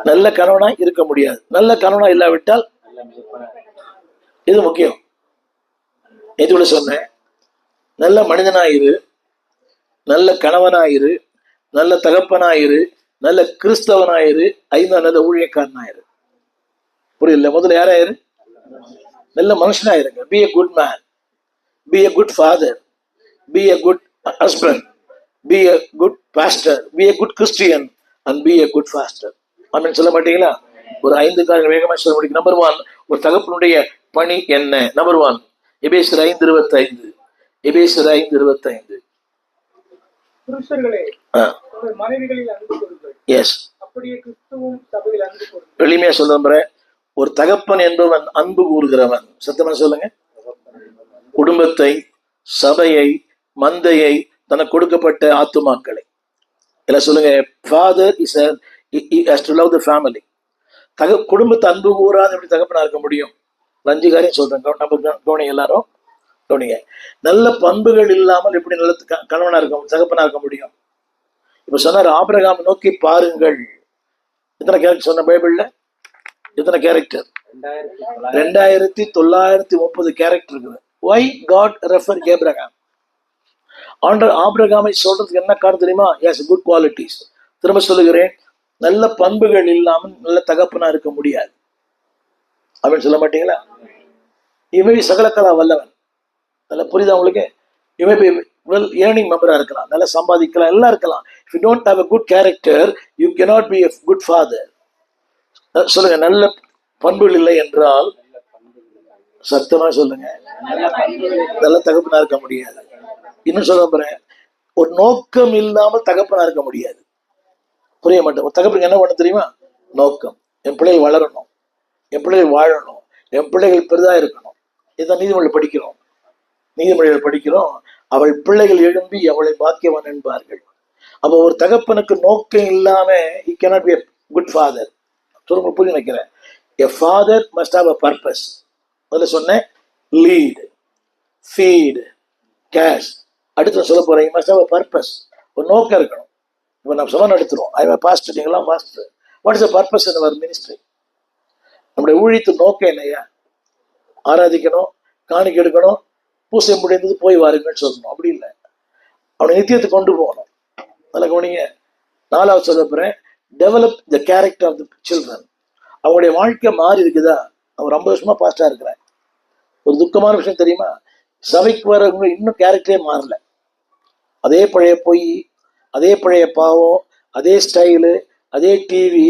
நல்ல கணவனா இருக்க முடியாது. நல்ல கணவனா இல்லாவிட்டால் இது முக்கியம். எதுல சொன்னேன், நல்ல மனிதனாயிரு, நல்ல கணவனாயிரு, நல்ல தகப்பனாயிரு, நல்ல கிறிஸ்தவனாயிரு, நல்ல ஊழியக்காரனாயிரு. புரியல? முதல்ல யாராயிரு? நல்ல மனுஷனாயிருங்க. Be a good man, be a good father, be a good husband, be a good pastor, be a good Christian and be a good pastor. அப்படின்னு சொல்ல மாட்டீங்களா? ஒரு 5 காரியங்கள் வேகமாக சொல்ல முடியும். நம்பர் 1, ஒரு தகப்பனுடைய பணி என்ன? நம்பர் 1, எபேசியர் 5:25. எபேசியர் 5:25. புருஷர்களே மனைவிகளில் அன்பு கூறுங்கள். எஸ், அப்படியே கிறிஸ்துவும் சபையில் அன்பு கூறுங்கள். எளிமையா சொல்ல, ஒரு தகப்பன் என்பவன் அன்பு கூறுகிறவன். சத்தமா சொல்லுங்க. குடும்பத்தை, சபையை, மந்தையை, தனக்கு கொடுக்கப்பட்ட ஆத்துமாக்களை எல்லாம் சொல்லுங்க. Father has to love the family. குடும்பத்தை அன்பு கூறாத எப்படி தகப்பனா இருக்க முடியும்? 5 காரியம் சொல்றேன். கவனிங்க எல்லாரும், கவனிங்க. நல்ல பண்புகள் இல்லாமல் எப்படி நல்ல கணவனா இருக்க, தகப்பனா இருக்க முடியும்? இப்ப சொன்னார், ஆபிரகாம் நோக்கி பாருங்கள். எத்தனை கேரக்டர் சொன்ன பைபிள்ல? எத்தனை கேரக்டர்? 2930 கேரக்டர் இருக்குது. Why God refer Abraham? ஆண்டவர் ஆபிரகாமை சொல்றதுக்கு என்ன காரணம் தெரியுமா? Yes, good qualities. திரும்ப சொல்லுகிறேன், நல்ல பண்புகள் இல்லாமல் நல்ல தகப்பனா இருக்க முடியாது. அப்படின்னு சொல்ல மாட்டீங்களா? இவை சகலக்கலா வல்லவன். நல்லா புரியுதா உங்களுக்கு? இவை வெல் ஏர்னிங் மெம்பரா இருக்கலாம், நல்லா சம்பாதிக்கலாம், எல்லாம் இருக்கலாம். If you don't have a good character, you cannot be a good father. சொல்லுங்க, நல்ல பண்புகள் இல்லை என்றால், சத்தமா சொல்லுங்க, நல்ல தகப்பனா இருக்க முடியாது. இன்னும் சொல்ல போறேன், ஒரு நோக்கம் இல்லாமல் தகப்பனா இருக்க முடியாது. புரிய மாட்டேன். ஒரு தகப்பனுக்கு என்ன பண்ண தெரியுமா? நோக்கம். என் பிள்ளைகள் வளரணும், என் பிள்ளைகள் வாழணும், என் பிள்ளைகள் பெரிதா இருக்கணும். இதுதான் நீதிமொழிகள் படிக்கிறோம். நீதிமொழிகள் படிக்கிறோம். அவள் பிள்ளைகள் எழும்பி அவளை பாக்கியவான் என்பார்கள். அப்போ ஒரு தகப்பனுக்கு நோக்கம் இல்லாம he cannot be a good father. சொல்ல புரிய நினைக்கிறேன். A father must have a purpose. முதல்ல சொன்னேன், lead, feed, cash. அடுத்து சொல்ல போறேன், must have a purpose. ஒரு நோக்கம் இருக்கணும். இப்போ நம்ம சபை நடத்துறோம். ஐ எம் பாஸ்டர், நீங்களாம் pastor. What is the purpose in our ministry? நம்முடைய ஊழியத்தின் நோக்கம் என்னையா? ஆராதிக்கணும், காணிக்கை எடுக்கணும், பூசை முடிந்தது போய் வாருங்கன்னு சொல்லணும். அப்படி இல்லை, அவனை நித்தியத்தை கொண்டு போகணும். நல்ல கவனிங்க. 4வது சொல்ல போறேன், develop the character of the children. அவங்களுடைய வாழ்க்கை மாறி இருக்குதா? அவன் 50 வருஷமா பாஸ்டா இருக்கிறேன். ஒரு துக்கமான விஷயம் தெரியுமா? சபைக்கு வரவங்க இன்னும் கேரக்டரே மாறல. அதே பழைய பொய், அதே பழைய பாவம், அதே ஸ்டைலு, அதே டிவி,